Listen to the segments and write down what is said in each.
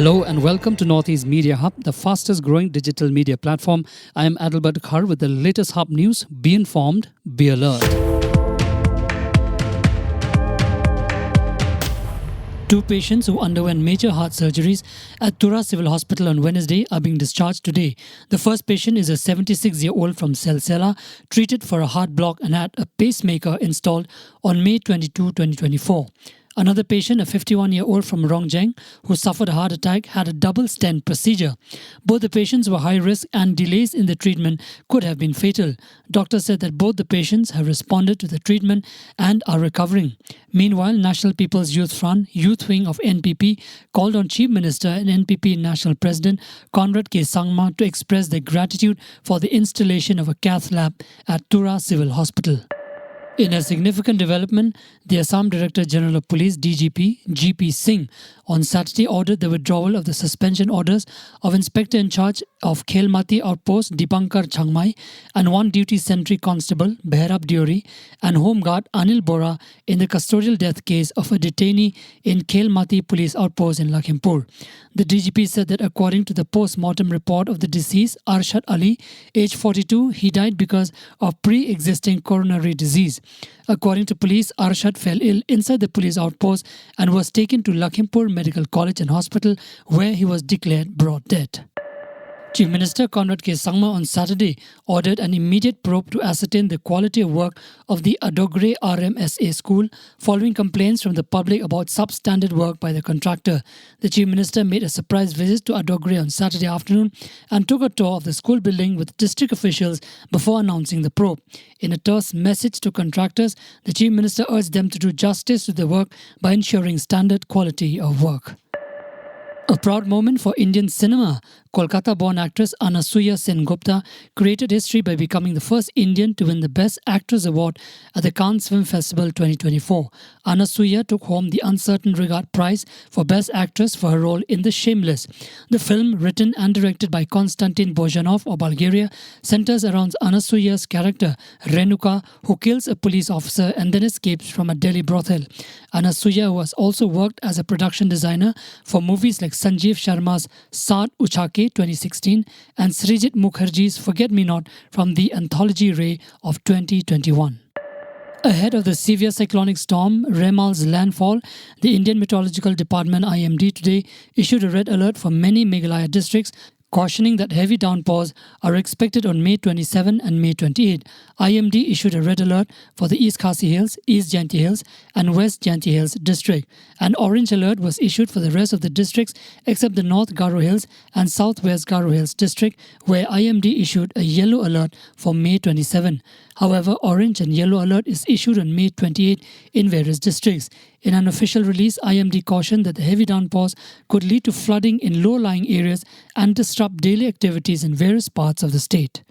Hello and welcome to Northeast Media Hub, the fastest growing digital media platform. I am Adalbert Khar with the latest Hub news. Be informed, be alert. Two patients who underwent major heart surgeries at Tura Civil Hospital on Wednesday are being discharged today. The first patient is a 76-year-old from Salcella, treated for a heart block and had a pacemaker installed on May 22, 2024. Another patient, a 51-year-old from Rongjeng, who suffered a heart attack, had a double stent procedure. Both the patients were high risk and delays in the treatment could have been fatal. Doctors said that both the patients have responded to the treatment and are recovering. Meanwhile, National People's Youth Front, Youth Wing of NPP, called on Chief Minister and NPP National President Conrad K. Sangma to express their gratitude for the installation of a cath lab at Tura Civil Hospital. In a significant development, the Assam Director General of Police DGP GP Singh on Saturday ordered the withdrawal of the suspension orders of Inspector in charge of Khelmati Outpost Dipankar Changmai and one duty sentry constable Behrab Diori and Home Guard Anil Bora in the custodial death case of a detainee in Khelmati Police Outpost in Lakhimpur. The DGP said that according to the post-mortem report of the deceased Arshad Ali, age 42, he died because of pre-existing coronary disease. According to police, Arshad fell ill inside the police outpost and was taken to Lakhimpur Medical College and Hospital, where he was declared brought dead. Chief Minister Conrad K. Sangma on Saturday ordered an immediate probe to ascertain the quality of work of the Adogre RMSA school following complaints from the public about substandard work by the contractor. The Chief Minister made a surprise visit to Adogre on Saturday afternoon and took a tour of the school building with district officials before announcing the probe. In a terse message to contractors, the Chief Minister urged them to do justice to their work by ensuring standard quality of work. A proud moment for Indian cinema. Kolkata-born actress Anasuya Sengupta created history by becoming the first Indian to win the Best Actress Award at the Cannes Film Festival 2024. Anasuya took home the Uncertain Regard Prize for Best Actress for her role in The Shameless. The film, written and directed by Konstantin Bozhanov of Bulgaria, centers around Anasuya's character, Renuka, who kills a police officer and then escapes from a Delhi brothel. Anasuya, who has also worked as a production designer for movies like Sanjeev Sharma's Saat Uchake 2016 and Srijit Mukherjee's Forget Me Not from the anthology Ray of 2021. Ahead of the severe cyclonic storm Remal's landfall, the Indian Meteorological Department IMD today issued a red alert for many Meghalaya districts, cautioning that heavy downpours are expected on May 27 and May 28. IMD issued a red alert for the East Khasi Hills, East Jaintia Hills and West Jaintia Hills district. An orange alert was issued for the rest of the districts except the North Garo Hills and Southwest Garo Hills district, where IMD issued a yellow alert for May 27. However, orange and yellow alert is issued on May 28 in various districts. In an official release, IMD cautioned that the heavy downpours could lead to flooding in low-lying areas and disrupt daily activities in various parts of the state.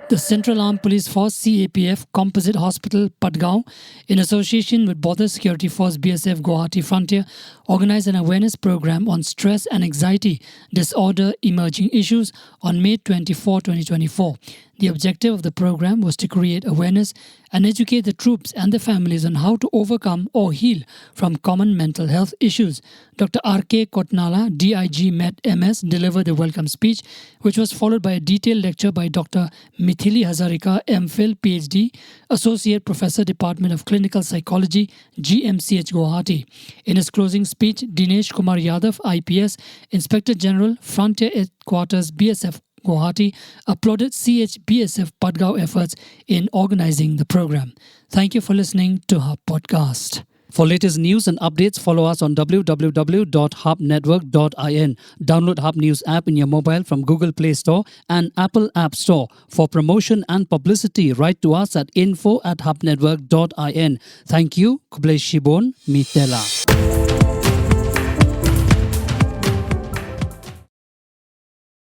The Central Armed Police Force CAPF Composite Hospital Patgaon, in association with Border Security Force BSF Guwahati Frontier, organized an awareness program on stress and anxiety disorder emerging issues on May 24, 2024. The objective of the program was to create awareness and educate the troops and their families on how to overcome or heal from common mental health issues. Dr. R.K. Kotnala, DIG Med MS, delivered the welcome speech, which was followed by a detailed lecture by Dr. Mithili Hazarika, MPhil, PhD, Associate Professor, Department of Clinical Psychology, GMCH Guwahati. In his closing speech, Dinesh Kumar Yadav, IPS, Inspector General, Frontier Headquarters, BSF Guwahati, applauded CHBSF Patgaon efforts in organizing the program. Thank you for listening to Hub Podcast. For latest news and updates, follow us on www.hubnetwork.in. Download Hub News app in your mobile from Google Play Store and Apple App Store. For promotion and publicity, write to us at info@hubnetwork.in. Thank you. Kublai Shibon, Mitela.